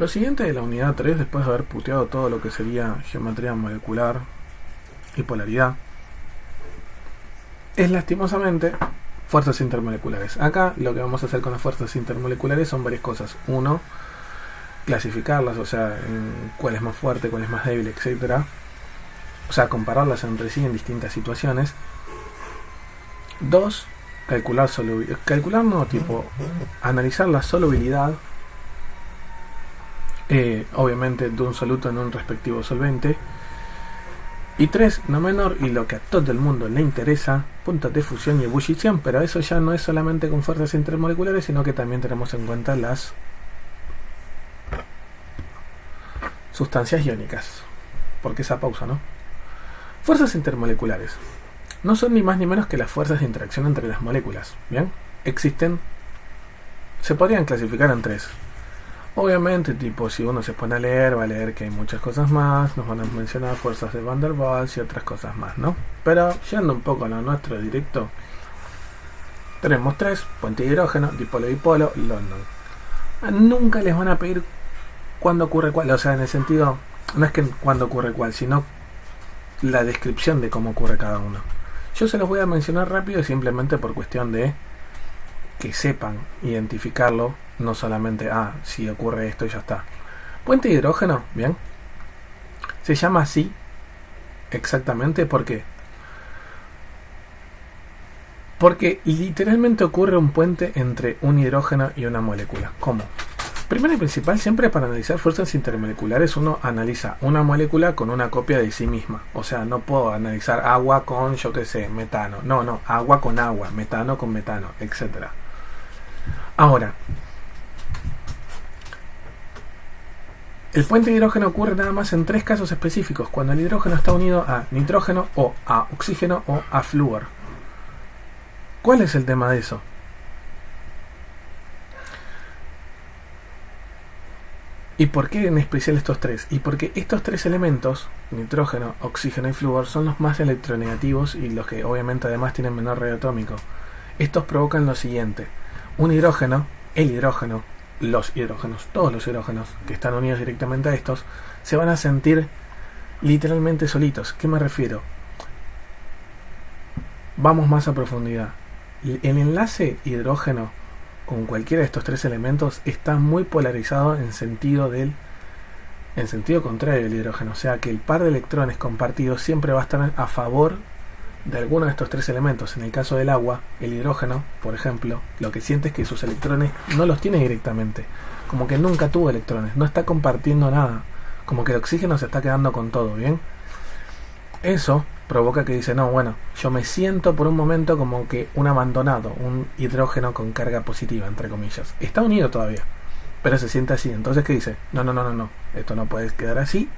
Lo siguiente de la unidad 3, después de haber puteado todo lo que sería geometría molecular y polaridad, es lastimosamente fuerzas intermoleculares. Acá lo que vamos a hacer con las fuerzas intermoleculares son varias cosas. Uno, clasificarlas, o sea, en cuál es más fuerte, cuál es más débil, etcétera. O sea, compararlas entre sí en distintas situaciones. Dos, calcular no, tipo, analizar la solubilidad, obviamente de un soluto en un respectivo solvente. Y tres, no menor, y lo que a todo el mundo le interesa, puntos de fusión y ebullición, pero eso ya no es solamente con fuerzas intermoleculares, sino que también tenemos en cuenta las sustancias iónicas. Porque esa pausa, ¿no? Fuerzas intermoleculares no son ni más ni menos que las fuerzas de interacción entre las moléculas, ¿bien? Existen, se podrían clasificar en tres. Obviamente, tipo, si uno se pone a leer, va a leer que hay muchas cosas más, nos van a mencionar fuerzas de Van der Waals y otras cosas más, ¿no? Pero, yendo un poco a lo nuestro directo, tenemos tres: puente de hidrógeno, dipolo-dipolo, London. Nunca les van a pedir cuándo ocurre cuál, o sea, en el sentido, no es que cuándo ocurre cuál, sino la descripción de cómo ocurre cada uno. Yo se los voy a mencionar rápido simplemente por cuestión de que sepan identificarlo, no solamente, si ocurre esto y ya está. Puente de hidrógeno, bien, se llama así exactamente porque literalmente ocurre un puente entre un hidrógeno y una molécula. ¿Cómo? Primero y principal, siempre para analizar fuerzas intermoleculares uno analiza una molécula con una copia de sí misma. O sea, no puedo analizar agua con, yo qué sé, metano. No, agua con agua, metano con metano, etc. Ahora, el puente de hidrógeno ocurre nada más en tres casos específicos: cuando el hidrógeno está unido a nitrógeno o a oxígeno o a flúor. ¿Cuál es el tema de eso? ¿Y por qué en especial estos tres? Y porque estos tres elementos, nitrógeno, oxígeno y flúor, son los más electronegativos y los que obviamente además tienen menor radio atómico. Estos provocan lo siguiente: un hidrógeno, el hidrógeno, los hidrógenos, todos los hidrógenos que están unidos directamente a estos, se van a sentir literalmente solitos. ¿Qué me refiero? Vamos más a profundidad. El enlace hidrógeno con cualquiera de estos tres elementos está muy polarizado en sentido contrario del hidrógeno. O sea que el par de electrones compartidos siempre va a estar a favor de alguno de estos tres elementos. En el caso del agua, el hidrógeno, por ejemplo, lo que siente es que sus electrones no los tiene directamente. Como que nunca tuvo electrones, no está compartiendo nada. Como que el oxígeno se está quedando con todo, ¿bien? Eso provoca que dice, no, bueno, yo me siento por un momento como que un abandonado, un hidrógeno con carga positiva, entre comillas. Está unido todavía, pero se siente así. Entonces, ¿qué dice? No, esto no puede quedar así.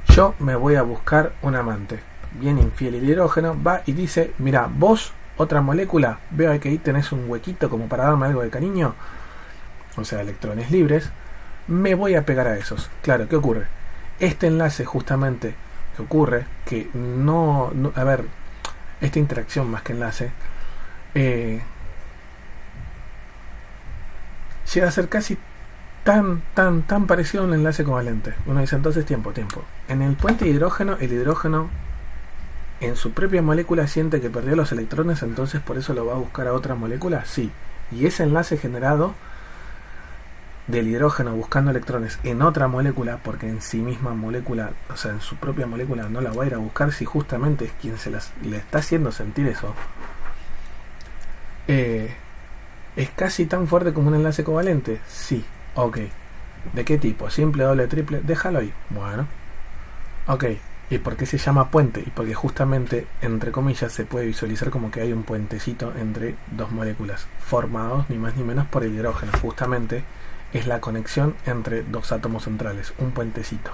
Yo me voy a buscar un amante. Bien infiel el hidrógeno, va y dice, mira, vos, otra molécula, veo que ahí tenés un huequito como para darme algo de cariño, o sea, electrones libres, me voy a pegar a esos. Claro, ¿qué ocurre? Este enlace justamente que ocurre, que a ver, esta interacción más que enlace, llega a ser casi tan parecido a un enlace covalente. Uno dice entonces tiempo. En el puente de hidrógeno, el hidrógeno en su propia molécula siente que perdió los electrones, entonces por eso lo va a buscar a otra molécula, sí. Y ese enlace generado del hidrógeno buscando electrones en otra molécula, porque en sí misma molécula, o sea, en su propia molécula no la va a ir a buscar, si justamente es quien le está haciendo sentir eso, es casi tan fuerte como un enlace covalente. Sí, ok. ¿De qué tipo? ¿Simple, doble, triple? Déjalo ahí. Bueno, ok. ¿Y por qué se llama puente? Y porque justamente, entre comillas, se puede visualizar como que hay un puentecito entre dos moléculas, formados ni más ni menos por el hidrógeno. Justamente es la conexión entre dos átomos centrales, un puentecito.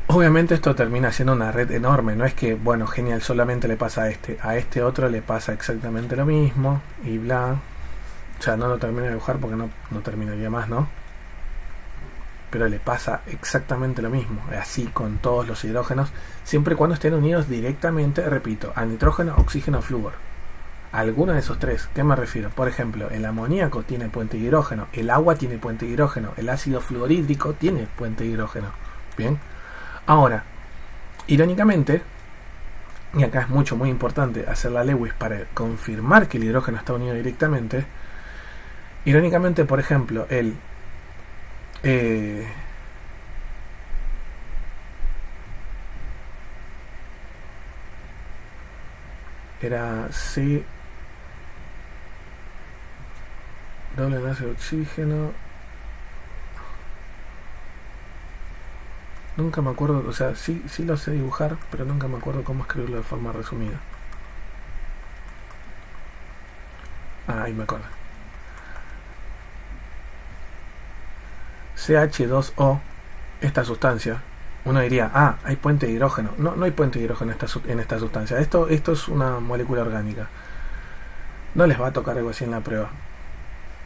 Obviamente esto termina siendo una red enorme, no es que, bueno, genial, solamente le pasa a este otro le pasa exactamente lo mismo, y bla. O sea, no lo termino de dibujar porque no terminaría más, ¿no? Pero le pasa exactamente lo mismo, así con todos los hidrógenos, siempre y cuando estén unidos directamente, repito, a nitrógeno, oxígeno, flúor. Alguno de esos tres. ¿Qué me refiero? Por ejemplo, el amoníaco tiene puente hidrógeno, el agua tiene puente hidrógeno, el ácido fluorhídrico tiene puente hidrógeno. Bien. Ahora, irónicamente, y acá es muy importante hacer la Lewis para confirmar que el hidrógeno está unido directamente. Irónicamente, por ejemplo, el era C doble enlace de oxígeno. Nunca me acuerdo, o sea, sí lo sé dibujar, pero nunca me acuerdo cómo escribirlo de forma resumida. Ahí me acuerdo. CH2O, esta sustancia, uno diría, hay puente de hidrógeno. No hay puente de hidrógeno en esta sustancia. Esto es una molécula orgánica. No les va a tocar algo así en la prueba.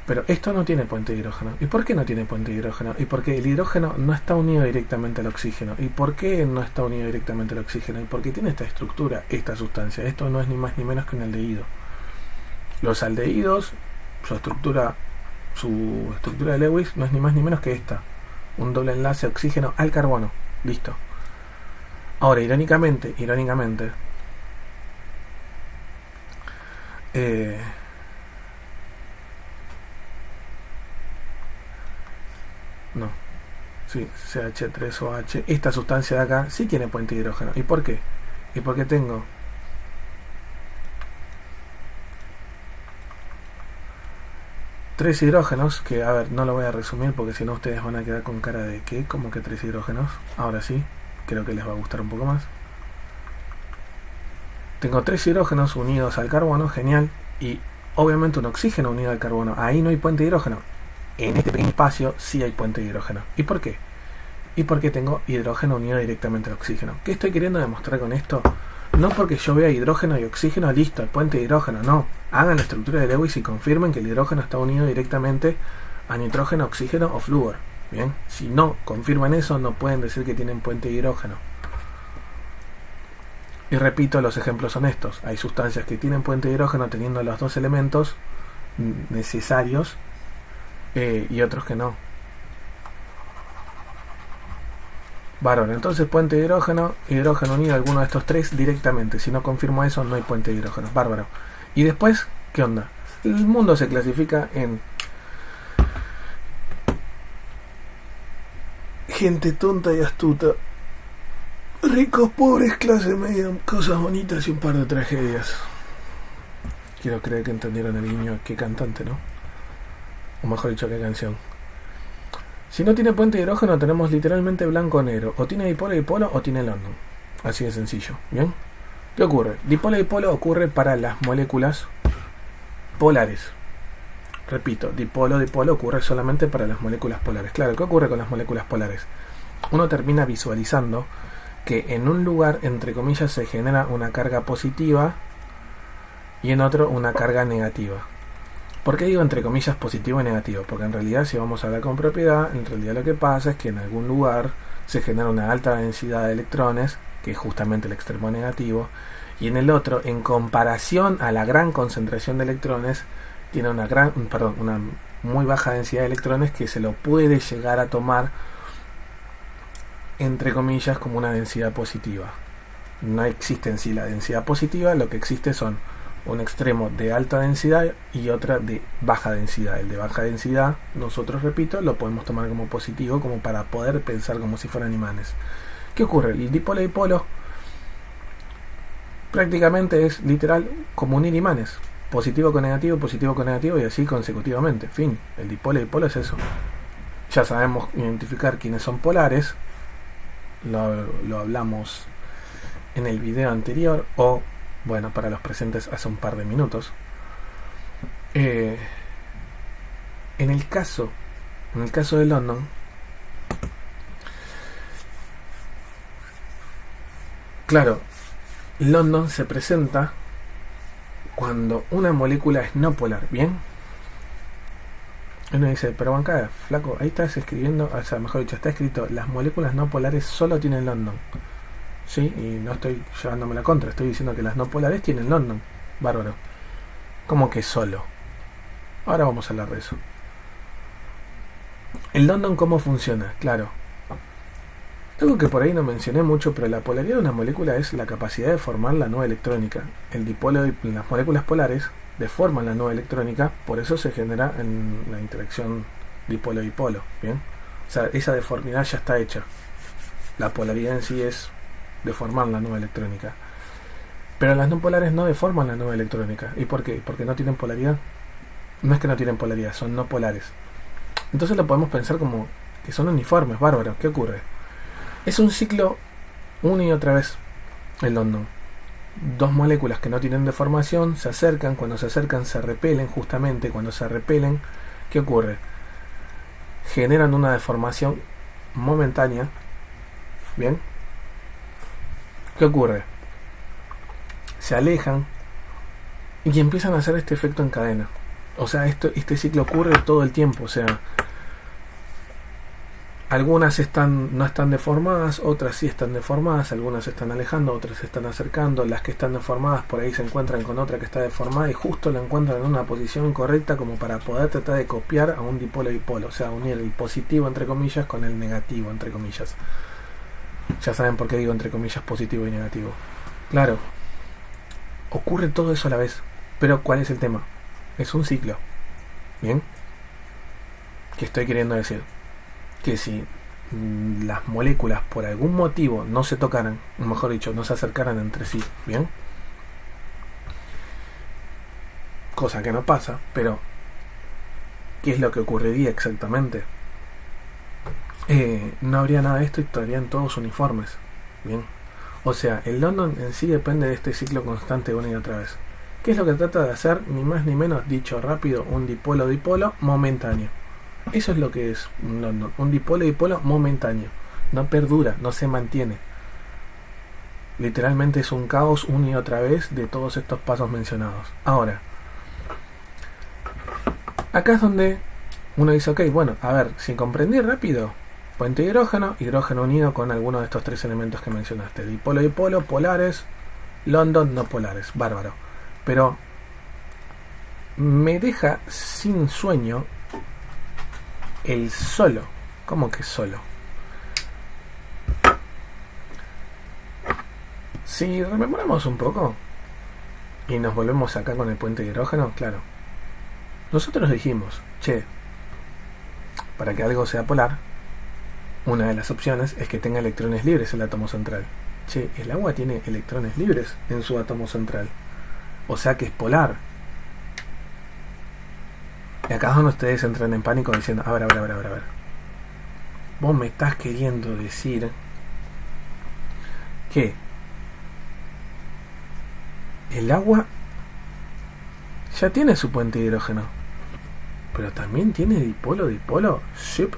Pero esto no tiene puente de hidrógeno. ¿Y por qué no tiene puente de hidrógeno? Y porque el hidrógeno no está unido directamente al oxígeno. ¿Y por qué no está unido directamente al oxígeno? Y porque tiene esta estructura, esta sustancia. Esto no es ni más ni menos que un aldehído. Los aldehídos, su estructura de Lewis no es ni más ni menos que esta. Un doble enlace oxígeno al carbono. Listo. Ahora, irónicamente, no. Sí, CH3OH. Esta sustancia de acá sí tiene puente de hidrógeno. ¿Y por qué? Y porque tengo tres hidrógenos, que a ver, no lo voy a resumir porque si no ustedes van a quedar con cara de ¿qué? ¿Cómo que tres hidrógenos? Ahora sí, creo que les va a gustar un poco más. Tengo tres hidrógenos unidos al carbono, genial, y obviamente un oxígeno unido al carbono. Ahí no hay puente de hidrógeno. En este pequeño espacio sí hay puente de hidrógeno. ¿Y por qué? Y porque tengo hidrógeno unido directamente al oxígeno. ¿Qué estoy queriendo demostrar con esto? No porque yo vea hidrógeno y oxígeno, listo, el puente de hidrógeno, no. Hagan la estructura de Lewis y confirmen que el hidrógeno está unido directamente a nitrógeno, oxígeno o flúor. Bien, si no confirman eso, no pueden decir que tienen puente de hidrógeno. Y repito, los ejemplos son estos. Hay sustancias que tienen puente de hidrógeno teniendo los dos elementos necesarios y otros que no. Bárbaro, entonces puente de hidrógeno unido a alguno de estos tres directamente. Si no confirmo eso, no hay puente de hidrógeno. Bárbaro. Y después, ¿qué onda? El mundo se clasifica en gente tonta y astuta, ricos, pobres, clase media, cosas bonitas y un par de tragedias. Quiero creer que entendieron el guiño. Qué cantante, ¿no? O mejor dicho, qué canción. Si no tiene puente de hidrógeno, tenemos literalmente blanco o negro. O tiene dipolo o tiene London. Así de sencillo. ¿Bien? ¿Qué ocurre? Dipolo ocurre para las moléculas polares. Repito, dipolo ocurre solamente para las moléculas polares. Claro, ¿qué ocurre con las moléculas polares? Uno termina visualizando que en un lugar, entre comillas, se genera una carga positiva y en otro una carga negativa. ¿Por qué digo entre comillas positivo y negativo? Porque en realidad, si vamos a hablar con propiedad, en realidad lo que pasa es que en algún lugar se genera una alta densidad de electrones, que es justamente el extremo negativo, y en el otro, en comparación a la gran concentración de electrones, tiene una muy baja densidad de electrones que se lo puede llegar a tomar, entre comillas, como una densidad positiva. No existe en sí la densidad positiva, lo que existe son un extremo de alta densidad y otra de baja densidad. El de baja densidad, nosotros, repito, lo podemos tomar como positivo, como para poder pensar como si fueran imanes. ¿Qué ocurre? El dipolo prácticamente es literal como unir imanes. Positivo con negativo y así consecutivamente. Fin. El dipolo es eso. Ya sabemos identificar quiénes son polares. Lo hablamos en el video anterior o bueno, para los presentes hace un par de minutos. En el caso de London, claro, London se presenta cuando una molécula es no polar, ¿bien? Uno dice, pero bancada, flaco, ahí estás escribiendo, o sea, mejor dicho, está escrito, las moléculas no polares solo tienen London. Sí, y no estoy llevándome la contra, estoy diciendo que las no polares tienen London. Bárbaro. Como que solo. Ahora vamos a hablar de eso. El London, ¿cómo funciona? Claro. Algo que por ahí no mencioné mucho, pero la polaridad de una molécula es la capacidad de formar la nueva electrónica. El dipolo y las moléculas polares deforman la nueva electrónica, por eso se genera en la interacción dipolo-dipolo. ¿Bien? O sea, esa deformidad ya está hecha. La polaridad en sí es deformar la nueva electrónica. Pero las no polares no deforman la nueva electrónica. ¿Y por qué? Porque no tienen polaridad. No es que no tienen polaridad, son no polares. Entonces lo podemos pensar como que son uniformes, bárbaro. ¿Qué ocurre? Es un ciclo una y otra vez el London. Dos moléculas que no tienen deformación se acercan, cuando se acercan se repelen, justamente cuando se repelen, ¿qué ocurre? Generan una deformación momentánea. ¿Bien? ¿Qué ocurre? Se alejan y empiezan a hacer este efecto en cadena. O sea, este ciclo ocurre todo el tiempo. O sea, algunas no están deformadas, otras sí están deformadas, algunas se están alejando, otras se están acercando, las que están deformadas por ahí se encuentran con otra que está deformada y justo la encuentran en una posición correcta como para poder tratar de copiar a un dipolo-dipolo, o sea, unir el positivo entre comillas con el negativo entre comillas. Ya saben por qué digo entre comillas positivo y negativo. Claro, ocurre todo eso a la vez, pero ¿cuál es el tema? Es un ciclo. ¿Bien? ¿Qué estoy queriendo decir? Que si las moléculas por algún motivo no se tocaran, o mejor dicho, no se acercaran entre sí, ¿bien? Cosa que no pasa, pero ¿qué es lo que ocurriría exactamente? No habría nada de esto y estarían todos uniformes, ¿bien? O sea, el London en sí depende de este ciclo constante una y otra vez. ¿Qué es lo que trata de hacer? Ni más ni menos, dicho rápido, un dipolo-dipolo momentáneo. Eso es lo que es un London, un dipolo-dipolo momentáneo. No perdura, no se mantiene. Literalmente es un caos una y otra vez de todos estos pasos mencionados. Ahora, acá es donde uno dice, ok, bueno, a ver, si comprendí rápido, puente hidrógeno, hidrógeno unido con alguno de estos tres elementos que mencionaste. Dipolo-dipolo, polares, London, no polares, bárbaro. Pero me deja sin sueño el solo. ¿Cómo que solo? Si rememoramos un poco y nos volvemos acá con el puente de hidrógeno, claro. Nosotros dijimos, che, para que algo sea polar, una de las opciones es que tenga electrones libres el átomo central. Che, el agua tiene electrones libres en su átomo central. O sea que es polar. Y acá es donde ustedes entran en pánico diciendo, a ver. Vos me estás queriendo decir que el agua ya tiene su puente de hidrógeno, pero también tiene dipolo-dipolo. Ship.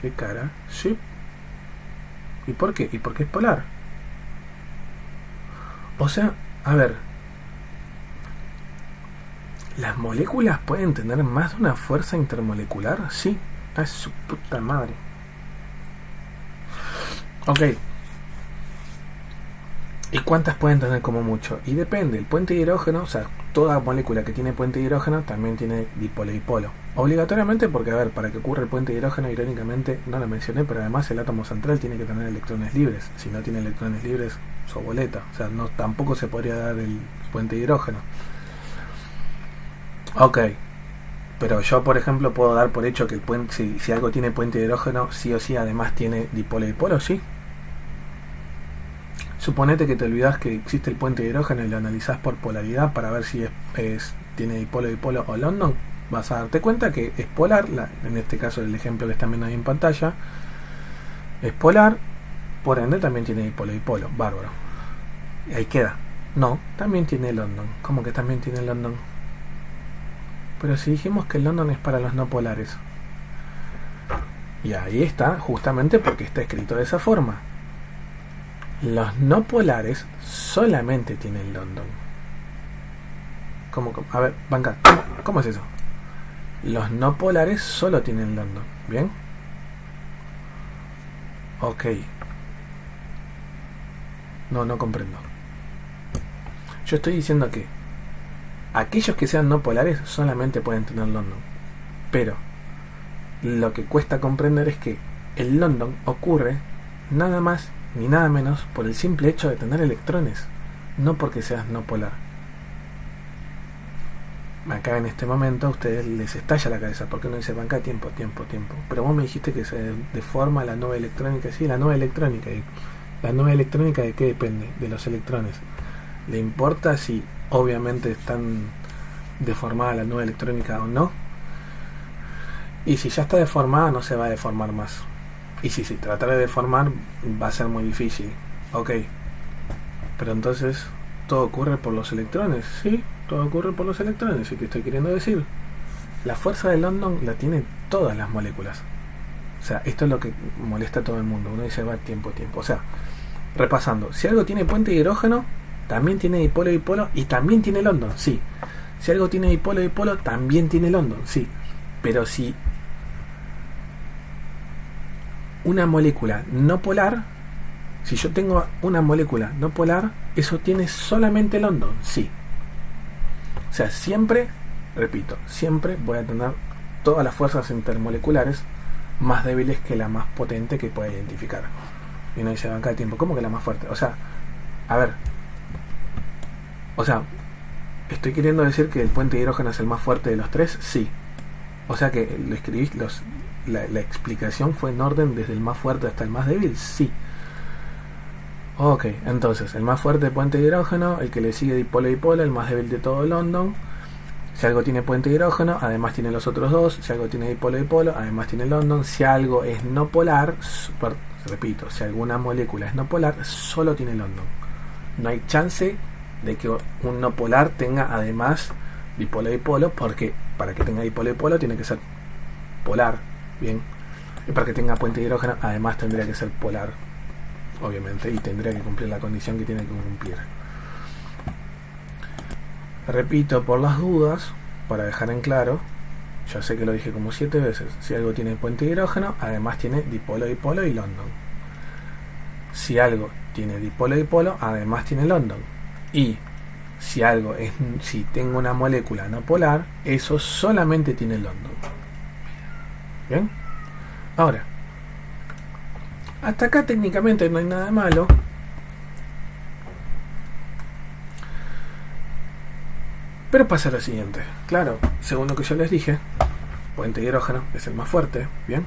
¿Qué cara? Ship. ¿Y por qué? ¿Y por qué es polar? O sea, a ver, ¿las moléculas pueden tener más de una fuerza intermolecular? Sí. A su puta madre. Ok. ¿Y cuántas pueden tener como mucho? Y depende, el puente de hidrógeno, o sea, toda molécula que tiene puente de hidrógeno también tiene dipolo-dipolo. Obligatoriamente porque, a ver, para que ocurra el puente de hidrógeno, irónicamente, no lo mencioné, pero además el átomo central tiene que tener electrones libres. Si no tiene electrones libres, su boleta. O sea, no, tampoco se podría dar el puente de hidrógeno. Ok. Pero yo, por ejemplo, puedo dar por hecho que el puente, si algo tiene puente de hidrógeno, sí o sí, además tiene dipolo-dipolo, sí. Suponete que te olvidas que existe el puente de hidrógeno y lo analizás por polaridad para ver si tiene dipolo-dipolo o London. Vas a darte cuenta que es polar, en este caso el ejemplo que están viendo ahí en pantalla, es polar, por ende también tiene dipolo-dipolo, bárbaro. Y ahí queda. No, también tiene London. ¿Cómo que también tiene London? Pero si dijimos que el London es para los no polares. Y ahí está, justamente porque está escrito de esa forma. Los no polares solamente tienen London. ¿Cómo? A ver, banca, ¿cómo es eso? Los no polares solo tienen London, ¿bien? Ok. No comprendo. Yo estoy diciendo que Aquellos que sean no polares solamente pueden tener London. Pero lo que cuesta comprender es que el London ocurre nada más ni nada menos por el simple hecho de tener electrones, no porque seas no polar. Acá en este momento a ustedes les estalla la cabeza porque uno dice banca tiempo, pero vos me dijiste que se deforma la nube electrónica. Sí, la nube electrónica. ¿Y la nube electrónica de qué depende? De los electrones. ¿Le importa si obviamente están deformada la nube electrónica o no? Y si ya está deformada, no se va a deformar más. Y si se trata de deformar, va a ser muy difícil. Ok, pero entonces todo ocurre por los electrones. Sí, todo ocurre por los electrones. ¿Y qué estoy queriendo decir? La fuerza de London la tienen todas las moléculas. O sea, esto es lo que molesta a todo el mundo. Uno dice va tiempo. O sea, repasando, si algo tiene puente de hidrógeno, también tiene dipolo y también tiene London. Sí. Si algo tiene dipolo, también tiene London. Sí. Pero si una molécula no polar, si yo tengo una molécula no polar, eso tiene solamente London. Sí. O sea, siempre, repito, siempre voy a tener todas las fuerzas intermoleculares más débiles que la más potente que pueda identificar. Y uno dice, banca de tiempo, ¿cómo que la más fuerte? O sea, a ver. O sea, ¿estoy queriendo decir que el puente de hidrógeno es el más fuerte de los tres? Sí. O sea que lo escribís, la explicación fue en orden desde el más fuerte hasta el más débil. Sí. Ok, entonces, el más fuerte puente de hidrógeno, el que le sigue dipolo, el más débil de todo London. Si algo tiene puente de hidrógeno, además tiene los otros dos. Si algo tiene dipolo, además tiene London. Si algo es no polar, repito, si alguna molécula es no polar, solo tiene London. No hay chance de que un no polar tenga además dipolo, porque para que tenga dipolo tiene que ser polar, bien. Y para que tenga puente de hidrógeno, además tendría que ser polar, obviamente, y tendría que cumplir la condición que tiene que cumplir. Repito por las dudas, para dejar en claro, ya sé que lo dije como 7 veces, si algo tiene puente de hidrógeno, además tiene dipolo y London. Si algo tiene dipolo, además tiene London. Y si algo es, si tengo una molécula no polar, eso solamente tiene London. Bien. Ahora, hasta acá técnicamente no hay nada malo. Pero pasa lo siguiente. Claro, según lo que yo les dije, puente de hidrógeno es el más fuerte, bien.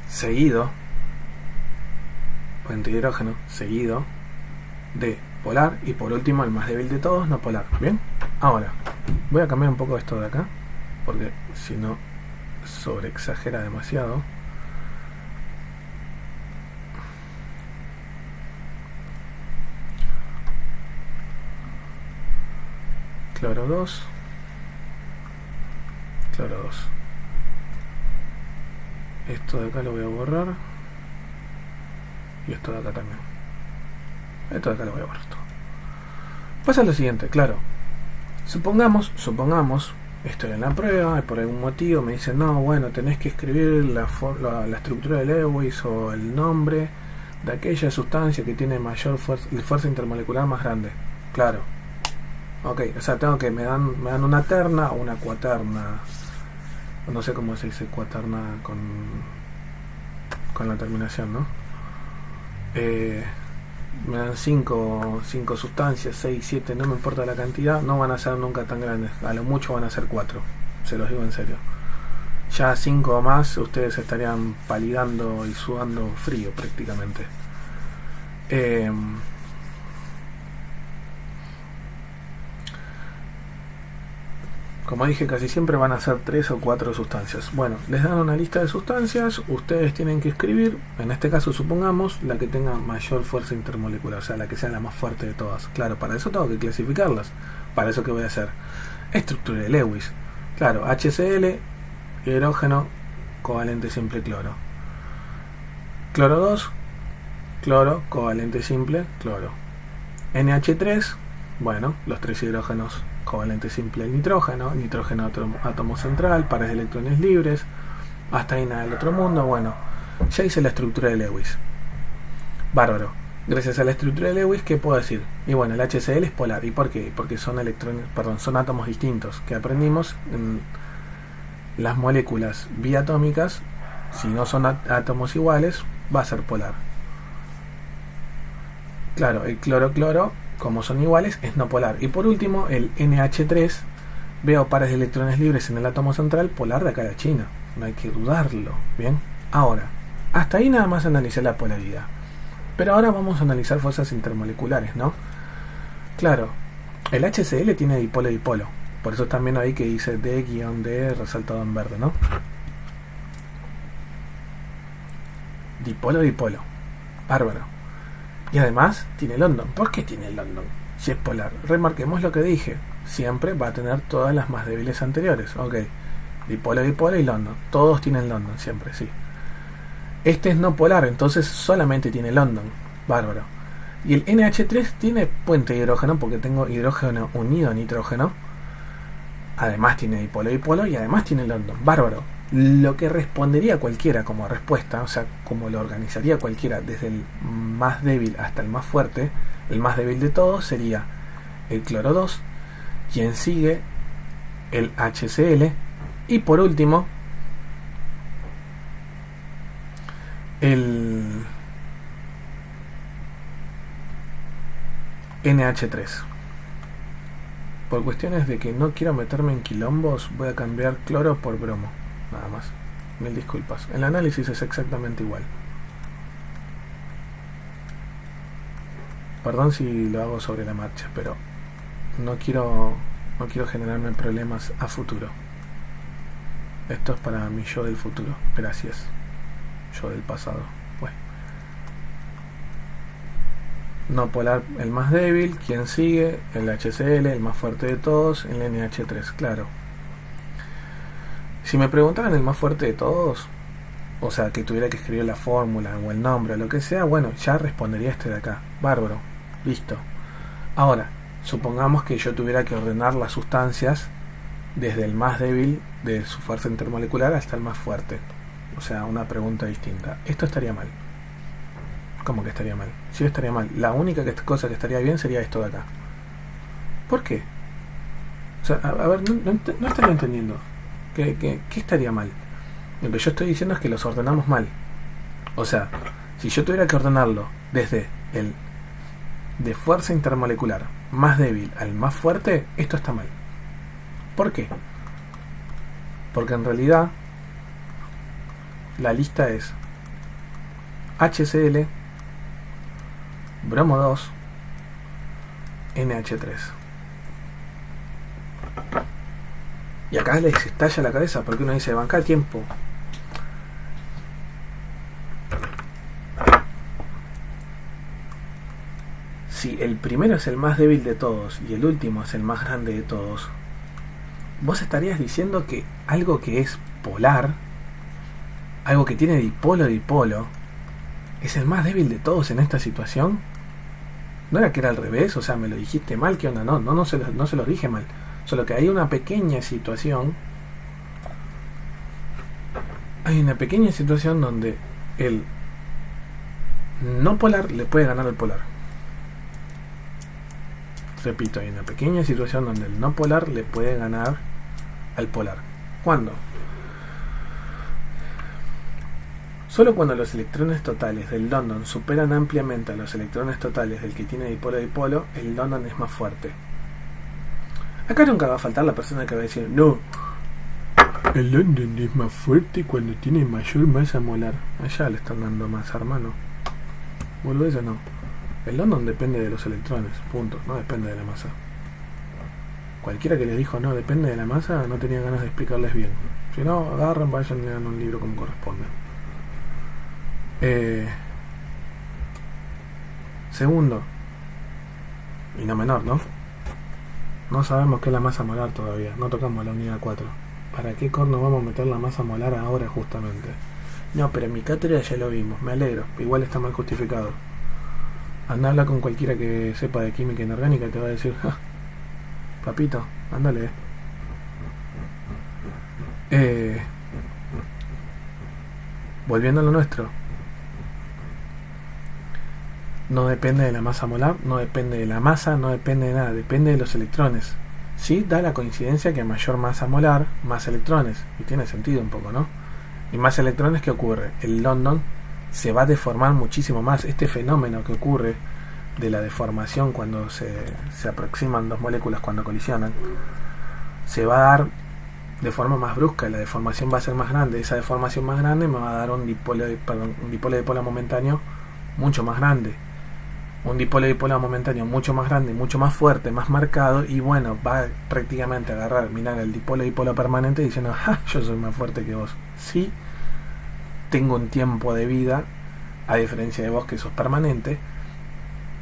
Seguido, puente de hidrógeno seguido de polar, y por último el más débil de todos, no polar. Bien, ahora voy a cambiar un poco esto de acá porque si no sobreexagera demasiado. Cloro 2, cloro 2. Esto de acá lo voy a borrar. Y esto de acá también. Esto de acá lo voy a borrar todo. Pasa lo siguiente, claro. Supongamos, estoy en la prueba y por algún motivo me dicen, no, bueno, tenés que escribir la estructura de Lewis o el nombre de aquella sustancia que tiene mayor fuerza intermolecular más grande. Claro. Ok, o sea, tengo que me dan una terna o una cuaterna. No sé cómo se dice cuaterna con la terminación, ¿no? Me dan 5 sustancias, 6, 7, no me importa la cantidad, no van a ser nunca tan grandes, a lo mucho van a ser 4, se los digo en serio. Ya 5 o más ustedes estarían palidando y sudando frío prácticamente. Como dije, casi siempre van a ser 3 o 4 sustancias. Bueno, les dan una lista de sustancias, ustedes tienen que escribir, en este caso supongamos, la que tenga mayor fuerza intermolecular, o sea, la que sea la más fuerte de todas. Claro, para eso tengo que clasificarlas. ¿Para eso qué voy a hacer? Estructura de Lewis. Claro, HCl, hidrógeno, covalente simple cloro. Cloro 2, cloro, covalente simple, cloro. NH3, bueno, los 3 hidrógenos, covalente simple nitrógeno, átomo central, pares de electrones libres, hasta ahí nada del otro mundo. Bueno, ya hice la estructura de Lewis. Bárbaro. Gracias a la estructura de Lewis, ¿qué puedo decir? Y bueno, el HCl es polar. ¿Y por qué? Porque son electrones, perdón, son átomos distintos que aprendimos en las moléculas biatómicas. Si no son átomos iguales, va a ser polar. Claro, el cloro-cloro, como son iguales, es no polar. Y por último, el NH3, veo pares de electrones libres en el átomo central, polar de acá a la China. No hay que dudarlo. Bien, ahora, hasta ahí nada más analicé la polaridad. Pero ahora vamos a analizar fuerzas intermoleculares, ¿no? Claro, el HCl tiene dipolo-dipolo. Por eso también ahí que dice D-D resaltado en verde, ¿no? Dipolo-dipolo. Bárbaro. Y además tiene London. ¿Por qué tiene London? Si es polar. Remarquemos lo que dije. Siempre va a tener todas las más débiles anteriores. Ok. Dipolo-dipolo y London. Todos tienen London siempre, sí. Este es no polar, entonces solamente tiene London. Bárbaro. Y el NH3 tiene puente de hidrógeno porque tengo hidrógeno unido a nitrógeno. Además tiene dipolo-dipolo y además tiene London. Bárbaro. Lo que respondería cualquiera como respuesta, o sea, como lo organizaría cualquiera desde el más débil hasta el más fuerte, el más débil de todos sería el cloro 2, quien sigue el HCl y por último el NH3. Por cuestiones de que no quiero meterme en quilombos, voy a cambiar cloro por bromo, nada más. Mil disculpas. El análisis es exactamente igual. Perdón si lo hago sobre la marcha, pero no quiero generarme problemas a futuro. Esto es para mi yo del futuro. Gracias. Yo del pasado. Bueno. No polar el más débil. ¿Quién sigue? El HCl, el más fuerte de todos. El NH3, claro. Si me preguntaran el más fuerte de todos, o sea, que tuviera que escribir la fórmula o el nombre o lo que sea, bueno, ya respondería este de acá. Bárbaro. Listo. Ahora, supongamos que yo tuviera que ordenar las sustancias desde el más débil de su fuerza intermolecular hasta el más fuerte. O sea, una pregunta distinta. Esto estaría mal. ¿Cómo que estaría mal? Sí, estaría mal. La única cosa que estaría bien sería esto de acá. ¿Por qué? O sea, a ver, no estaría entendiendo. ¿Qué estaría mal? Lo que yo estoy diciendo es que los ordenamos mal. O sea, si yo tuviera que ordenarlo desde el de fuerza intermolecular más débil al más fuerte, esto está mal. ¿Por qué? Porque en realidad la lista es HCl, bromo 2, NH3. Y acá les estalla la cabeza porque uno dice, banca el tiempo. Si el primero es el más débil de todos y el último es el más grande de todos, vos estarías diciendo que algo que es polar, algo que tiene dipolo-dipolo, es el más débil de todos en esta situación. ¿No era que era al revés? O sea, me lo dijiste mal, ¿qué onda? No se lo dije mal. Solo que hay una pequeña situación. Hay una pequeña situación donde el no polar le puede ganar al polar. Repito, hay una pequeña situación donde el no polar le puede ganar al polar. ¿Cuándo? Solo cuando los electrones totales del London superan ampliamente a los electrones totales del que tiene dipolo-dipolo, el London es más fuerte. Acá nunca va a faltar la persona que va a decir, no, el London es más fuerte cuando tiene mayor masa molar. Allá le están dando masa, hermano. ¿Volvés o no? El London depende de los electrones, punto, no depende de la masa. Cualquiera que les dijo no, depende de la masa, no tenía ganas de explicarles bien. Si no, agarran, vayan y lean un libro como corresponde. Segundo, y no menor, ¿no? No sabemos qué es la masa molar todavía, no tocamos la unidad 4. ¿Para qué corno vamos a meter la masa molar ahora justamente? No, pero en mi cátedra ya lo vimos, me alegro, igual está mal justificado. Anda a hablar con cualquiera que sepa de química inorgánica y te va a decir, ja, papito, ándale. Volviendo a lo nuestro. no depende de la masa molar, no depende de la masa, no depende de nada, depende de los electrones. Sí, da la coincidencia que a mayor masa molar, más electrones, y tiene sentido un poco, ¿no? Y más electrones, ¿qué ocurre? El London se va a deformar muchísimo más. Este fenómeno que ocurre de la deformación cuando se aproximan dos moléculas cuando colisionan, se va a dar de forma más brusca, la deformación va a ser más grande. Esa deformación más grande me va a dar un dipolo-dipolar momentáneo mucho más grande. Un dipolo-dipolar momentáneo mucho más grande, mucho más fuerte, más marcado, y bueno, va a prácticamente agarrar, mirar el dipolo-dipolar permanente diciendo, ¡ja! Yo soy más fuerte que vos. Sí, tengo un tiempo de vida, a diferencia de vos que sos permanente,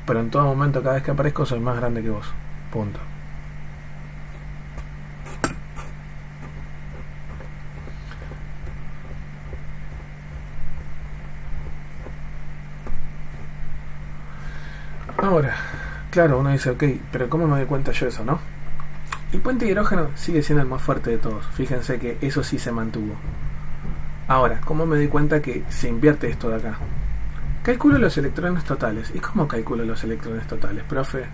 pero en todo momento, cada vez que aparezco, soy más grande que vos. Punto. Ahora, claro, uno dice, ok, pero ¿cómo me doy cuenta yo eso, no? El puente de hidrógeno sigue siendo el más fuerte de todos. Fíjense que eso sí se mantuvo. Ahora, ¿cómo me doy cuenta que se invierte esto de acá? Calculo los electrones totales. ¿Y cómo calculo los electrones totales, profe?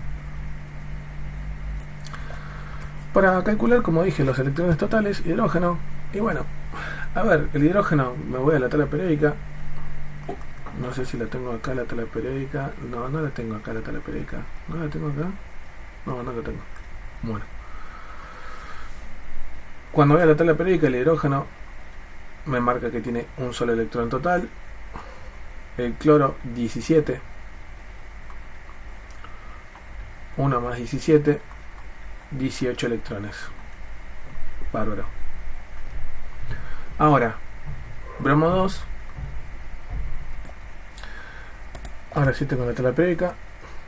Para calcular, como dije, los electrones totales, hidrógeno. Y bueno, a ver, el hidrógeno, me voy a la tabla periódica. No sé si la tengo acá la tabla periódica. No, no la tengo acá la tabla periódica. ¿No la tengo acá? No, no la tengo. Bueno. Cuando voy a la tabla periódica, el hidrógeno me marca que tiene un solo electrón total. El cloro 17. 1 más 17. 18 electrones. Bárbaro. Ahora, bromo 2. Ahora sí tengo la tabla periódica.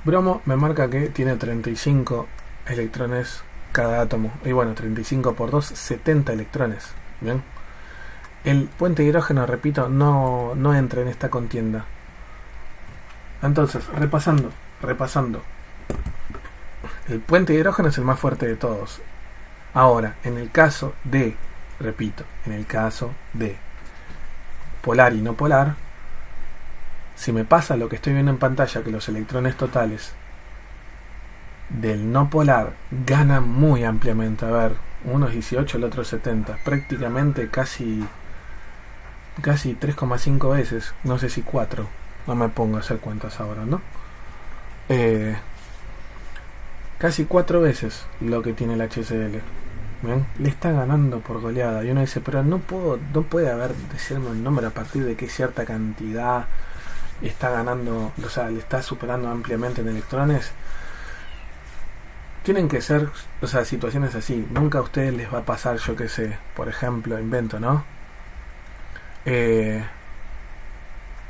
Bromo me marca que tiene 35 electrones cada átomo. Y bueno, 35 por 2, 70 electrones. Bien. El puente de hidrógeno, repito, no entra en esta contienda. Entonces, repasando. El puente de hidrógeno es el más fuerte de todos. Ahora, en el caso de, repito, en el caso de polar y no polar, si me pasa lo que estoy viendo en pantalla, que los electrones totales del no polar ganan muy ampliamente, a ver, uno es 18, el otro 70, prácticamente casi 3,5 veces, no sé si 4, no me pongo a hacer cuentas ahora, ¿no? Casi 4 veces lo que tiene el HCl. ¿Bien? Le está ganando por goleada. Y uno dice, pero no puede haber, decirme un número a partir de qué cierta cantidad está ganando, o sea, le está superando ampliamente en electrones. Tienen que ser, o sea, situaciones así. Nunca a ustedes les va a pasar, yo qué sé, por ejemplo, invento, ¿no?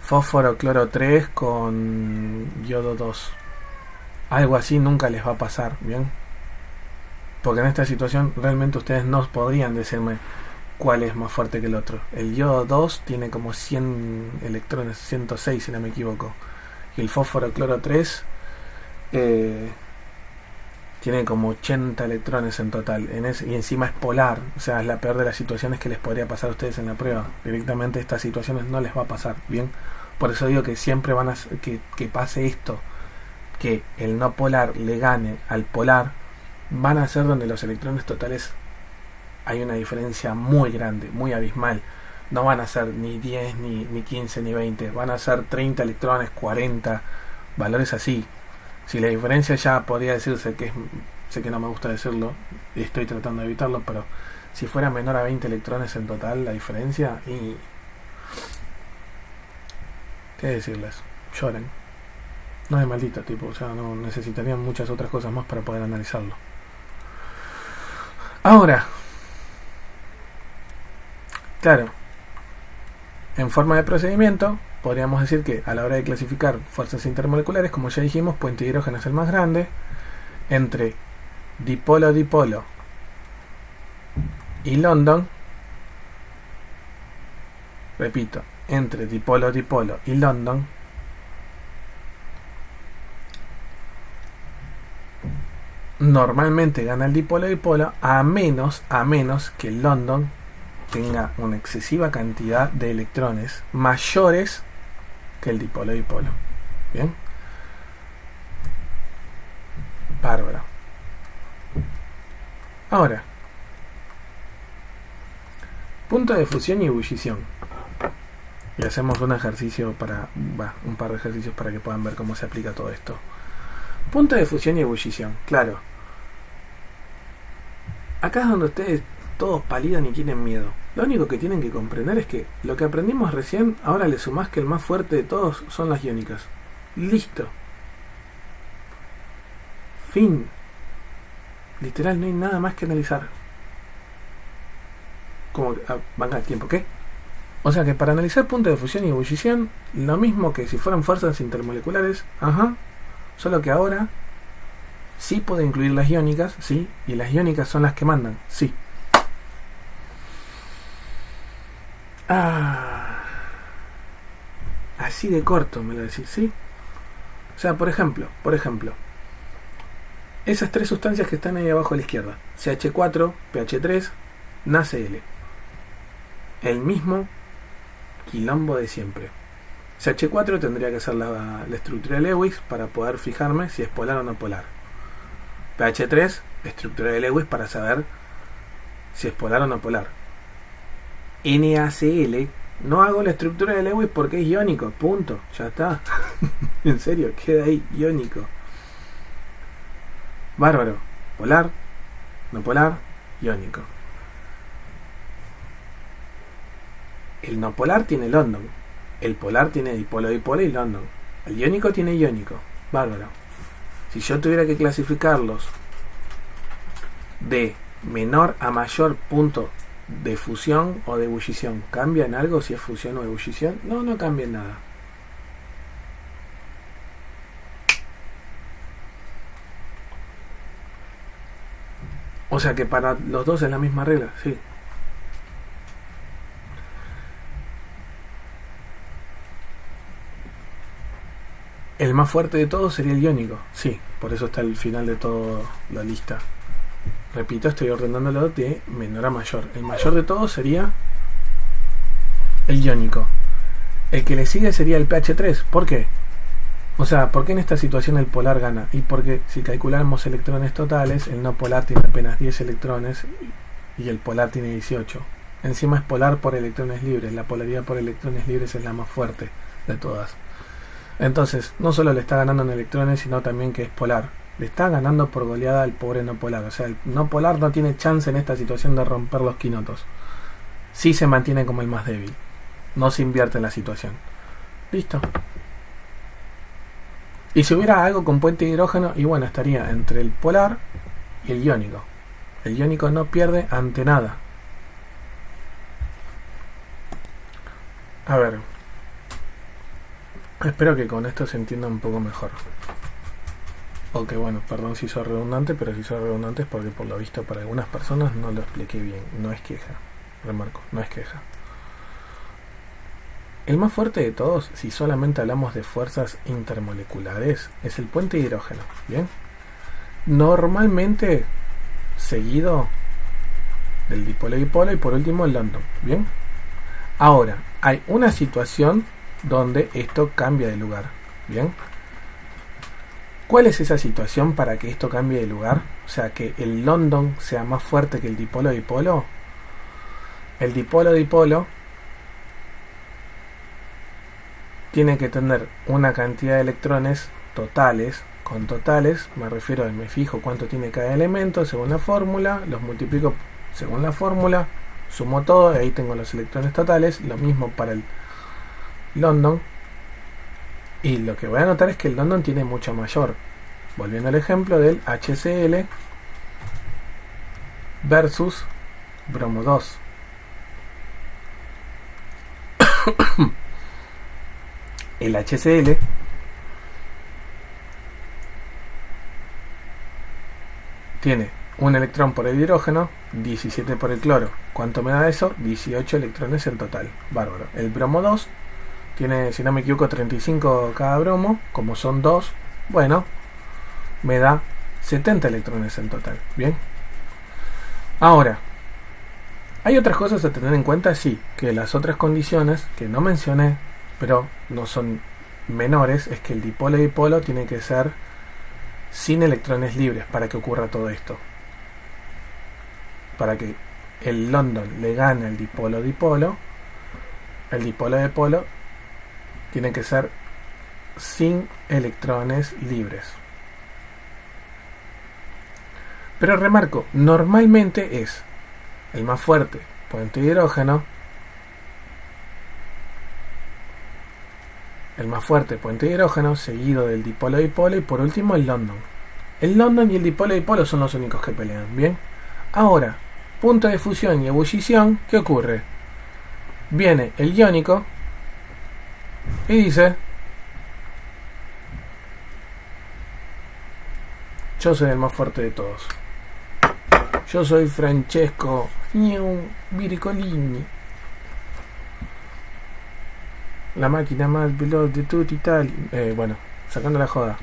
Fósforo cloro 3 con yodo 2. Algo así nunca les va a pasar, ¿bien? Porque en esta situación realmente ustedes no podrían decirme cuál es más fuerte que el otro. El yodo 2 tiene como 100 electrones, 106 si no me equivoco. Y el fósforo cloro 3 tiene como 80 electrones en total. Y encima es polar. O sea, es la peor de las situaciones que les podría pasar a ustedes en la prueba. Directamente estas situaciones no les va a pasar, ¿bien? Por eso digo que siempre van a que pase esto, que el no polar le gane al polar, van a ser donde los electrones totales hay una diferencia muy grande, muy abismal. No van a ser ni 10, ni 15, ni 20. Van a ser 30 electrones, 40, valores así. Si la diferencia ya podría decirse que es, sé que no me gusta decirlo, y estoy tratando de evitarlo, pero si fuera menor a 20 electrones en total la diferencia, y ¿qué decirles? Lloren. No es maldito tipo, o sea, no necesitarían muchas otras cosas más para poder analizarlo. Ahora, claro, en forma de procedimiento, podríamos decir que a la hora de clasificar fuerzas intermoleculares, como ya dijimos, puente de hidrógeno es el más grande. Entre dipolo-dipolo y London, repito, entre dipolo-dipolo y London, normalmente gana el dipolo-dipolo, a menos que el London tenga una excesiva cantidad de electrones mayores que el dipolo-dipolo. Bien, Bárbaro. Ahora, punto de fusión y ebullición. Y hacemos un ejercicio un par de ejercicios para que puedan ver cómo se aplica todo esto. Punto de fusión y ebullición, claro. Acá es donde ustedes todos palidan y tienen miedo. Lo único que tienen que comprender es que lo que aprendimos recién, ahora le sumás que el más fuerte de todos son las iónicas. Listo. Fin. Literal, no hay nada más que analizar. Como van al tiempo, ¿qué? O sea que para analizar puntos de fusión y ebullición, lo mismo que si fueran fuerzas intermoleculares, solo que ahora sí puede incluir las iónicas, sí, y las iónicas son las que mandan, sí. Así de corto me lo decís, ¿sí? O sea, por ejemplo, esas tres sustancias que están ahí abajo a la izquierda, CH4, PH3, NaCl. El mismo quilombo de siempre. CH4 tendría que ser la estructura de Lewis para poder fijarme si es polar o no polar. PH3, estructura de Lewis para saber si es polar o no polar. NaCl, no hago la estructura de Lewis porque es iónico, punto, ya está. En serio, queda ahí, iónico. Bárbaro, polar, no polar, iónico. El no polar tiene London, el polar tiene dipolo y London, el iónico tiene iónico, bárbaro. Si yo tuviera que clasificarlos de menor a mayor punto de fusión o de ebullición, ¿cambia en algo si es fusión o ebullición? No cambia en nada. O sea que para los dos es la misma regla, sí. El más fuerte de todos sería el iónico, sí, por eso está al final de toda la lista. Repito, estoy ordenándolo de menor a mayor. El mayor de todos sería el iónico. El que le sigue sería el pH3. ¿Por qué? O sea, ¿por qué en esta situación el polar gana? Y porque si calculamos electrones totales, el no polar tiene apenas 10 electrones y el polar tiene 18. Encima es polar por electrones libres. La polaridad por electrones libres es la más fuerte de todas. Entonces, no solo le está ganando en electrones, sino también que es polar. Le está ganando por goleada al pobre no polar. O sea, el no polar no tiene chance en esta situación de romper los quinotos. Sí se mantiene como el más débil. No se invierte en la situación. Listo. Y si hubiera algo con puente de hidrógeno, y bueno, estaría entre el polar y el iónico. El iónico no pierde ante nada. A ver. Espero que con esto se entienda un poco mejor. Ok, bueno, perdón si soy redundante, pero si soy redundante es porque por lo visto para algunas personas no lo expliqué bien. No es queja, remarco, no es queja. El más fuerte de todos, si solamente hablamos de fuerzas intermoleculares, es el puente de hidrógeno, ¿bien? Normalmente seguido del dipolo-dipolo y por último el London, ¿bien? Ahora, hay una situación donde esto cambia de lugar, ¿bien? ¿Cuál es esa situación para que esto cambie de lugar? O sea, que el London sea más fuerte que el dipolo-dipolo. El dipolo-dipolo tiene que tener una cantidad de electrones totales. Con totales me refiero a me fijo cuánto tiene cada elemento según la fórmula, los multiplico según la fórmula, sumo todo y ahí tengo los electrones totales. Lo mismo para el London. Y lo que voy a notar es que el London tiene mucho mayor. Volviendo al ejemplo del HCl versus bromo 2. El HCl tiene un electrón por el hidrógeno, 17 por el cloro. ¿Cuánto me da eso? 18 electrones en total. Bárbaro. El bromo 2 tiene, si no me equivoco, 35 cada bromo. Como son 2, bueno, me da 70 electrones en total. Bien. Ahora, hay otras cosas a tener en cuenta, sí, que las otras condiciones que no mencioné, pero no son menores, es que el dipolo-dipolo tiene que ser sin electrones libres para que ocurra todo esto. Para que el London le gane el dipolo-dipolo, el dipolo-dipolo tiene que ser sin electrones libres. Pero remarco, normalmente es el más fuerte, puente de hidrógeno, seguido del dipolo-dipolo y por último el London. El London y el dipolo-dipolo son los únicos que pelean, ¿bien? Ahora, punto de fusión y ebullición, ¿qué ocurre? Viene el iónico y dice: yo soy el más fuerte de todos. Yo soy Francesco Viricolini, la máquina más veloz de tutti Italia. Bueno, sacando la joda.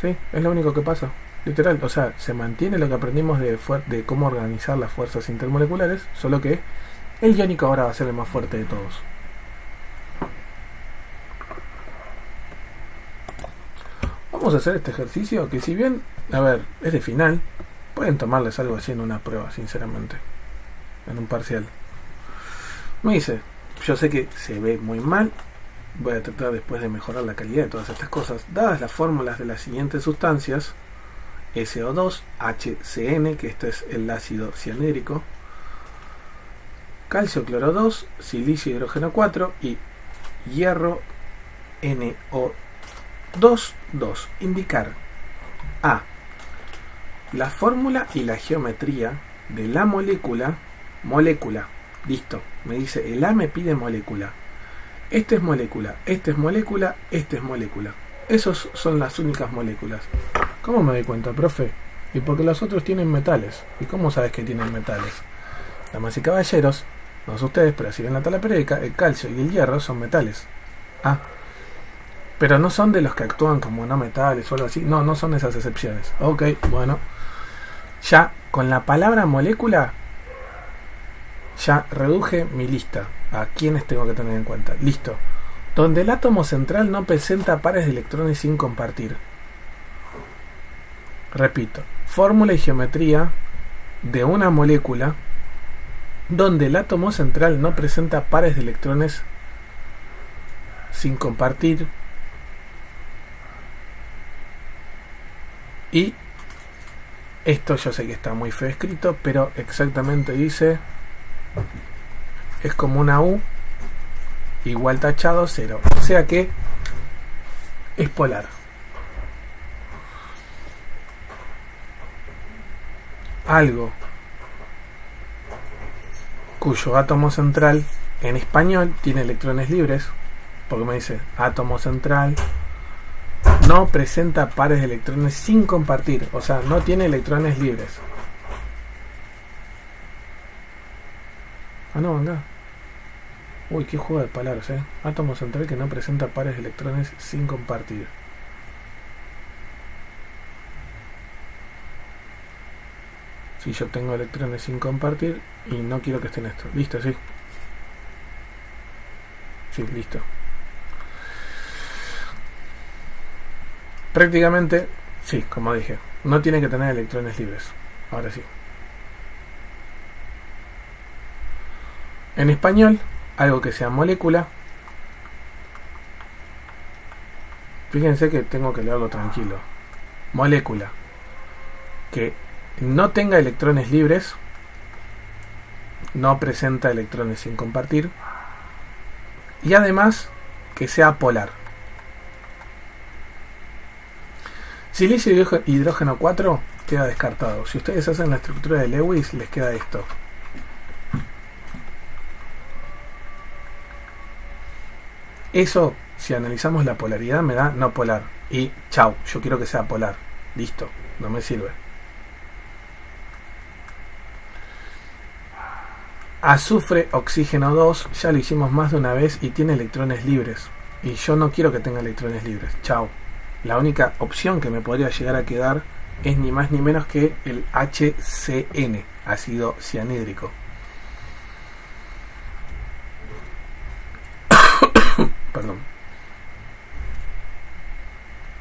¿Sí? Es lo único que pasa. Literal, o sea, se mantiene lo que aprendimos de cómo organizar las fuerzas intermoleculares, solo que el iónico ahora va a ser el más fuerte de todos. Vamos a hacer este ejercicio que, si bien, a ver, es de final, pueden tomarles algo así en una prueba, sinceramente, en un parcial. Me dice: yo sé que se ve muy mal, voy a tratar después de mejorar la calidad de todas estas cosas. Dadas las fórmulas de las siguientes sustancias, SO2, HCN, que esto es el ácido cianhídrico, calcio cloro 2, silicio hidrógeno 4 y hierro NO2, 2. Indicar A. La fórmula y la geometría de la molécula. Listo. Me dice, el A me pide molécula. Este es molécula, este es molécula, este es molécula. Esos son las únicas moléculas. ¿Cómo me doy cuenta, profe? Y porque los otros tienen metales. ¿Y cómo sabes que tienen metales? Damas y caballeros, no sé ustedes, pero si ven la tabla periódica, el calcio y el hierro son metales. Ah, pero no son de los que actúan como no metales o algo así. No, no son esas excepciones. Ok, bueno. Ya con la palabra molécula, ya reduje mi lista a quienes tengo que tener en cuenta. Listo. Donde el átomo central no presenta pares de electrones sin compartir. Repito, fórmula y geometría de una molécula donde el átomo central no presenta pares de electrones sin compartir. Y esto yo sé que está muy feo escrito, pero exactamente dice, es como una U igual tachado 0, o sea que es polar. Algo cuyo átomo central en español tiene electrones libres, porque me dice átomo central no presenta pares de electrones sin compartir, o sea, no tiene electrones libres. Ah, no, venga. Uy, qué juego de palabras, Átomo central que no presenta pares de electrones sin compartir. Si yo tengo electrones sin compartir y no quiero que estén estos. Listo, sí. Sí, listo. Prácticamente, sí, como dije, no tiene que tener electrones libres. Ahora sí. En español, algo que sea molécula. Fíjense que tengo que leerlo tranquilo. Molécula que no tenga electrones libres, no presenta electrones sin compartir, y además que sea polar. Silicio y hidrógeno 4 queda descartado. Si ustedes hacen la estructura de Lewis, les queda esto. Eso, si analizamos la polaridad, me da no polar. Y chau, yo quiero que sea polar. Listo, no me sirve. Azufre, oxígeno 2, ya lo hicimos más de una vez y tiene electrones libres. Y yo no quiero que tenga electrones libres. Chau. La única opción que me podría llegar a quedar es ni más ni menos que el HCN, ácido cianhídrico. Perdón.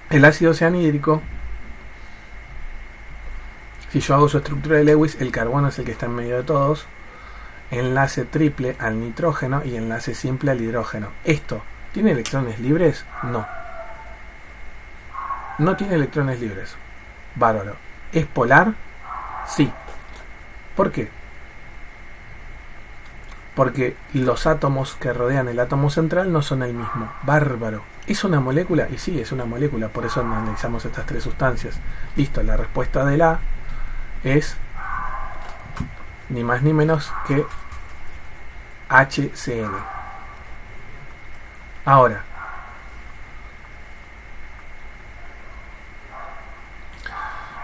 El ácido cianhídrico Si yo hago su estructura de Lewis, el carbono es el que está en medio de todos, enlace triple al nitrógeno y enlace simple al hidrógeno. ¿Esto tiene electrones libres? No. No tiene electrones libres. Bárbaro. ¿Es polar? Sí. ¿Por qué? Porque los átomos que rodean el átomo central no son el mismo. Bárbaro. ¿Es una molécula? Y sí, es una molécula. Por eso analizamos estas tres sustancias. Listo, la respuesta de la es ni más ni menos que HCN. Ahora,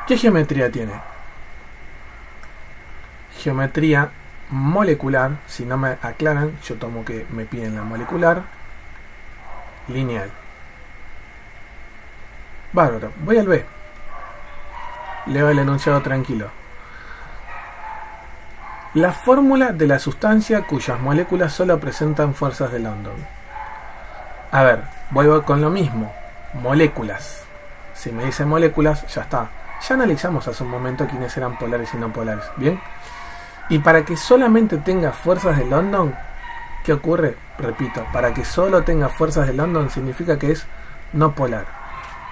¿qué geometría tiene? Geometría molecular. Si no me aclaran, yo tomo que me piden la molecular lineal. Bárbaro. Voy al B. Leo el enunciado tranquilo. La fórmula de la sustancia cuyas moléculas solo presentan fuerzas de London. A ver, vuelvo con lo mismo. Moléculas. Si me dice moléculas, ya está. Ya analizamos hace un momento quiénes eran polares y no polares. ¿Bien? Y para que solamente tenga fuerzas de London, ¿qué ocurre? Repito, para que solo tenga fuerzas de London significa que es no polar.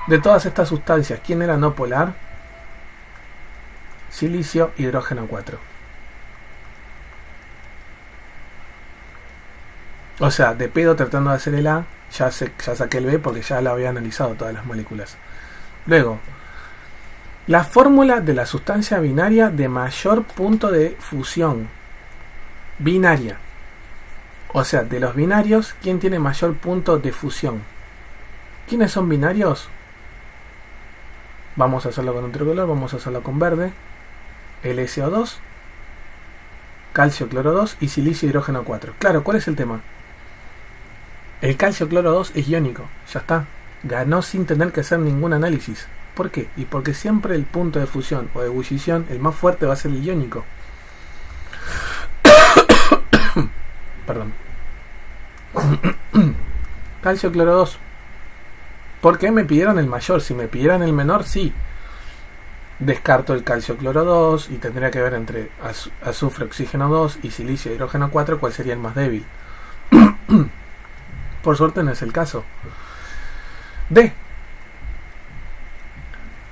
De todas estas sustancias, ¿quién era no polar? Silicio, hidrógeno 4. O sea, de pedo tratando de hacer el A, ya saqué el B porque ya lo había analizado todas las moléculas. Luego, la fórmula de la sustancia binaria de mayor punto de fusión. Binaria. O sea, de los binarios, ¿quién tiene mayor punto de fusión? ¿Quiénes son binarios? Vamos a hacerlo con otro color, vamos a hacerlo con verde. LSO2, calcio cloro 2 y silicio hidrógeno 4. Claro, ¿cuál es el tema? El calcio cloro 2 es iónico, ya está. Ganó sin tener que hacer ningún análisis. ¿Por qué? Y porque siempre el punto de fusión o de ebullición, el más fuerte va a ser el iónico. Perdón. Calcio cloro 2. ¿Por qué me pidieron el mayor? Si me pidieran el menor, sí. Descarto el calcio cloro 2 y tendría que ver entre azufre oxígeno 2 y silicio hidrógeno 4 cuál sería el más débil. Por suerte no es el caso. D.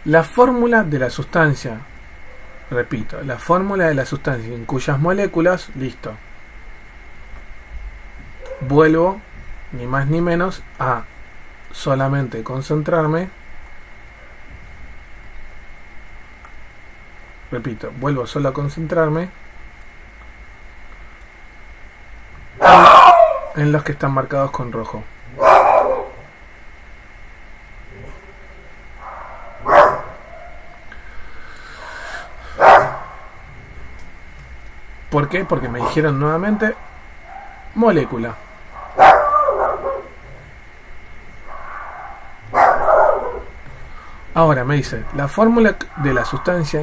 La fórmula de la sustancia. Repito, la fórmula de la sustancia en cuyas moléculas, listo. Vuelvo, ni más ni menos, a solamente concentrarme. Repito, vuelvo solo a concentrarme en los que están marcados con rojo. ¿Por qué? Porque me dijeron nuevamente molécula. Ahora me dice, la fórmula de la sustancia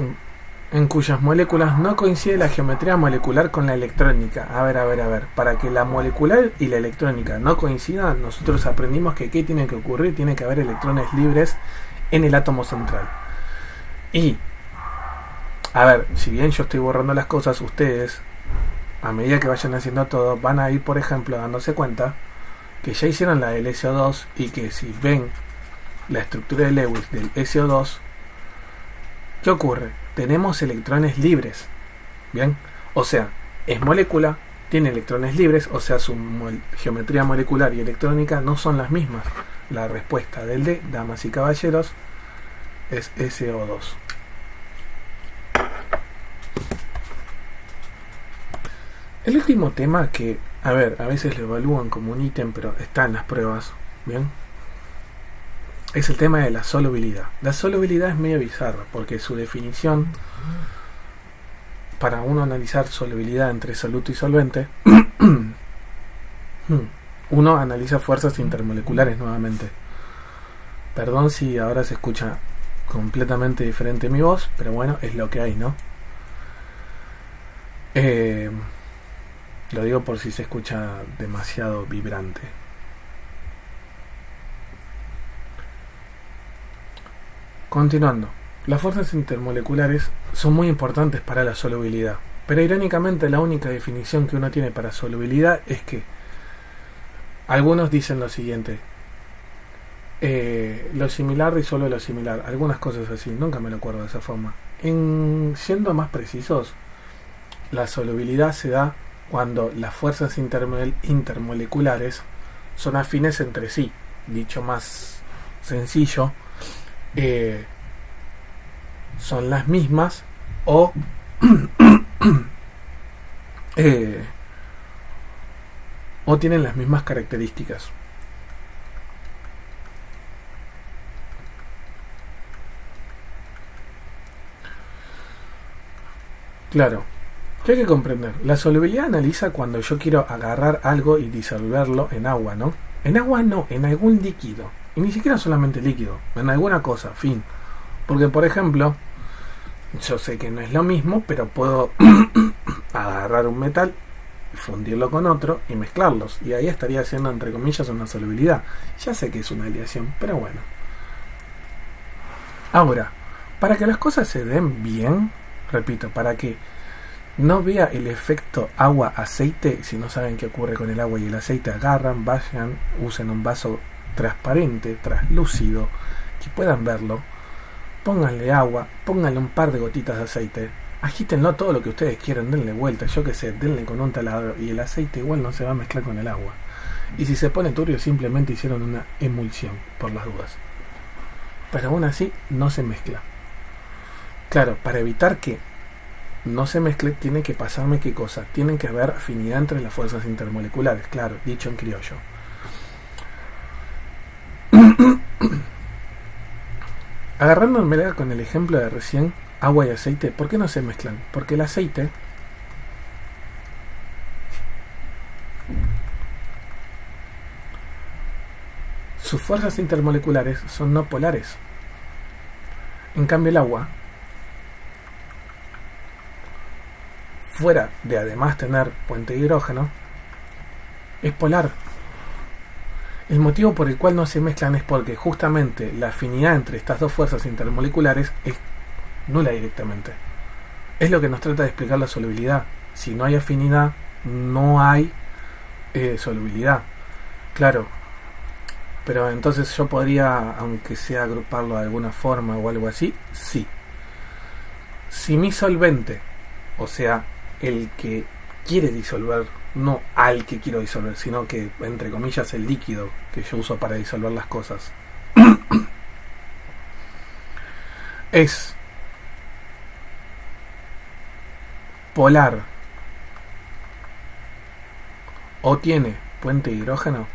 en cuyas moléculas no coincide la geometría molecular con la electrónica. A ver. Para que la molecular y la electrónica no coincidan, nosotros aprendimos que ¿qué tiene que ocurrir? Tiene que haber electrones libres en el átomo central. Y, a ver, si bien yo estoy borrando las cosas, ustedes, a medida que vayan haciendo todo, van a ir, por ejemplo, dándose cuenta que ya hicieron la del SO2 y que si ven la estructura de Lewis del SO2, ¿qué ocurre? Tenemos electrones libres. ¿Bien? O sea, es molécula, tiene electrones libres, o sea, su geometría molecular y electrónica no son las mismas. La respuesta del D, damas y caballeros, es SO2. El último tema que, a veces lo evalúan como un ítem, pero está en las pruebas, ¿bien? Es el tema de la solubilidad. La solubilidad es medio bizarra porque su definición, para uno analizar solubilidad entre soluto y solvente, uno analiza fuerzas intermoleculares nuevamente. Perdón si ahora se escucha completamente diferente mi voz, pero bueno, es lo que hay, ¿no? Lo digo por si se escucha demasiado vibrante. Continuando. Las fuerzas intermoleculares son muy importantes para la solubilidad, pero irónicamente la única definición que uno tiene para solubilidad es que algunos dicen lo siguiente: lo similar disuelve lo similar, algunas cosas así, nunca me lo acuerdo de esa forma. Siendo más precisos, la solubilidad se da cuando las fuerzas intermoleculares son afines entre sí. Dicho más sencillo, son las mismas o o tienen las mismas características. Claro, ¿qué hay que comprender? La solubilidad analiza cuando yo quiero agarrar algo y disolverlo en agua, ¿no? En agua no, en algún líquido. Y ni siquiera solamente líquido, en alguna cosa, fin. Porque, por ejemplo, yo sé que no es lo mismo, pero puedo agarrar un metal, fundirlo con otro y mezclarlos. Y ahí estaría haciendo, entre comillas, una solubilidad. Ya sé que es una aleación, pero bueno. Ahora, para que las cosas se den bien, repito, para que no vea el efecto agua-aceite, si no saben qué ocurre con el agua y el aceite, agarran, vayan, usen un vaso transparente, translúcido, que puedan verlo, pónganle agua, pónganle un par de gotitas de aceite, agítenlo todo lo que ustedes quieran, denle vuelta, yo que sé, denle con un taladro y el aceite igual no se va a mezclar con el agua. Y si se pone turbio, simplemente hicieron una emulsión, por las dudas. Pero aún así no se mezcla. Claro, para evitar que no se mezcle, tiene que pasarme qué cosa. Tienen que haber afinidad entre las fuerzas intermoleculares, claro, dicho en criollo. Agarrándomela con el ejemplo de recién, agua y aceite, ¿por qué no se mezclan? Porque el aceite sus fuerzas intermoleculares son no polares. En cambio el agua, fuera de además tener puente de hidrógeno, es polar. El motivo por el cual no se mezclan es porque justamente la afinidad entre estas dos fuerzas intermoleculares es nula directamente. Es lo que nos trata de explicar la solubilidad. Si no hay afinidad, no hay solubilidad. Claro, pero entonces yo podría, aunque sea agruparlo de alguna forma o algo así, sí. Si mi solvente, o sea, el que quiere disolver, no al que quiero disolver, sino que, entre comillas, el líquido que yo uso para disolver las cosas, es polar o tiene puente de hidrógeno,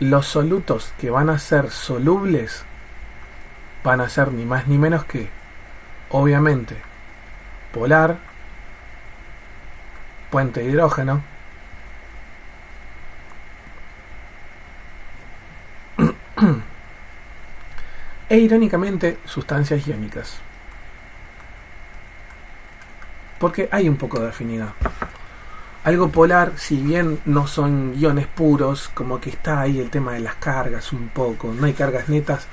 los solutos que van a ser solubles van a ser ni más ni menos que, obviamente, polar, puente de hidrógeno, e irónicamente sustancias iónicas, porque hay un poco de afinidad. Algo polar, si bien no son iones puros, como que está ahí el tema de las cargas un poco, no hay cargas netas,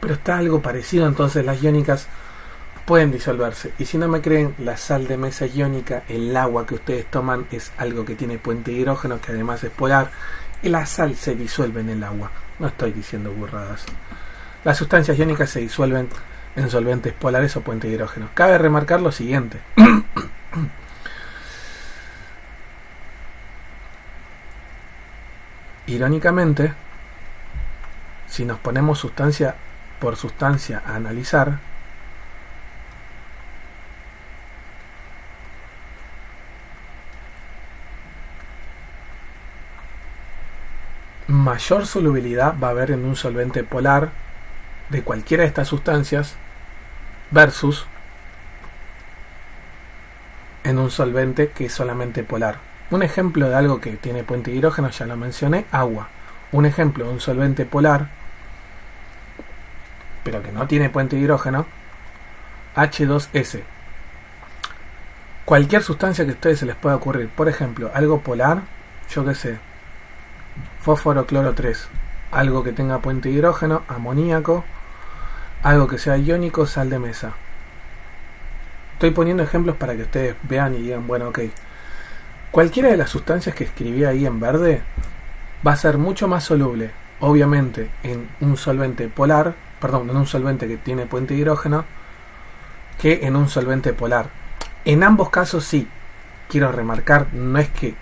pero está algo parecido, entonces las iónicas pueden disolverse. Y si no me creen, la sal de mesa iónica, el agua que ustedes toman, es algo que tiene puente de hidrógeno, que además es polar, y la sal se disuelve en el agua. No estoy diciendo burradas. Las sustancias iónicas se disuelven en solventes polares o puente de hidrógeno. Cabe remarcar lo siguiente. Irónicamente, si nos ponemos sustancia por sustancia a analizar, mayor solubilidad va a haber en un solvente polar de cualquiera de estas sustancias versus en un solvente que es solamente polar. Un ejemplo de algo que tiene puente de hidrógeno, ya lo mencioné, agua. Un ejemplo de un solvente polar, pero que no tiene puente de hidrógeno, H2S. Cualquier sustancia que a ustedes se les pueda ocurrir, por ejemplo, algo polar, yo qué sé, fósforo cloro 3, algo que tenga puente de hidrógeno, amoníaco, algo que sea iónico, sal de mesa. Estoy poniendo ejemplos para que ustedes vean y digan, bueno, ok, cualquiera de las sustancias que escribí ahí en verde va a ser mucho más soluble, obviamente, en un solvente polar, perdón, en un solvente que tiene puente de hidrógeno, que en un solvente polar. En ambos casos sí, quiero remarcar, no es que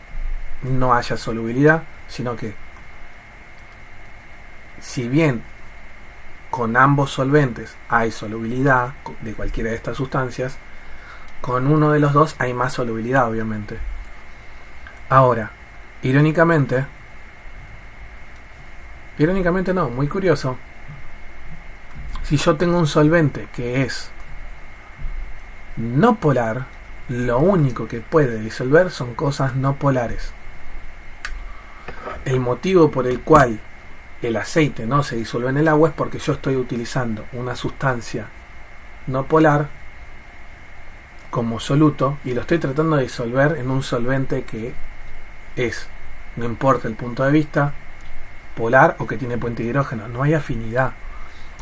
no haya solubilidad, sino que si bien con ambos solventes hay solubilidad de cualquiera de estas sustancias, con uno de los dos hay más solubilidad, obviamente. Ahora, irónicamente no, muy curioso, si yo tengo un solvente que es no polar, lo único que puede disolver son cosas no polares. El motivo por el cual el aceite no se disuelve en el agua es porque yo estoy utilizando una sustancia no polar como soluto y lo estoy tratando de disolver en un solvente que es, no importa el punto de vista, polar o que tiene puente de hidrógeno, no hay afinidad.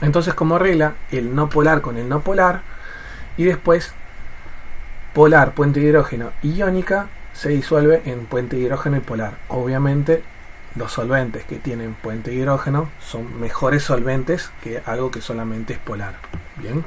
Entonces, como regla, el no polar con el no polar y después polar, puente de hidrógeno y iónica se disuelve en puente de hidrógeno y polar. Obviamente los solventes que tienen puente de hidrógeno son mejores solventes que algo que solamente es polar. Bien.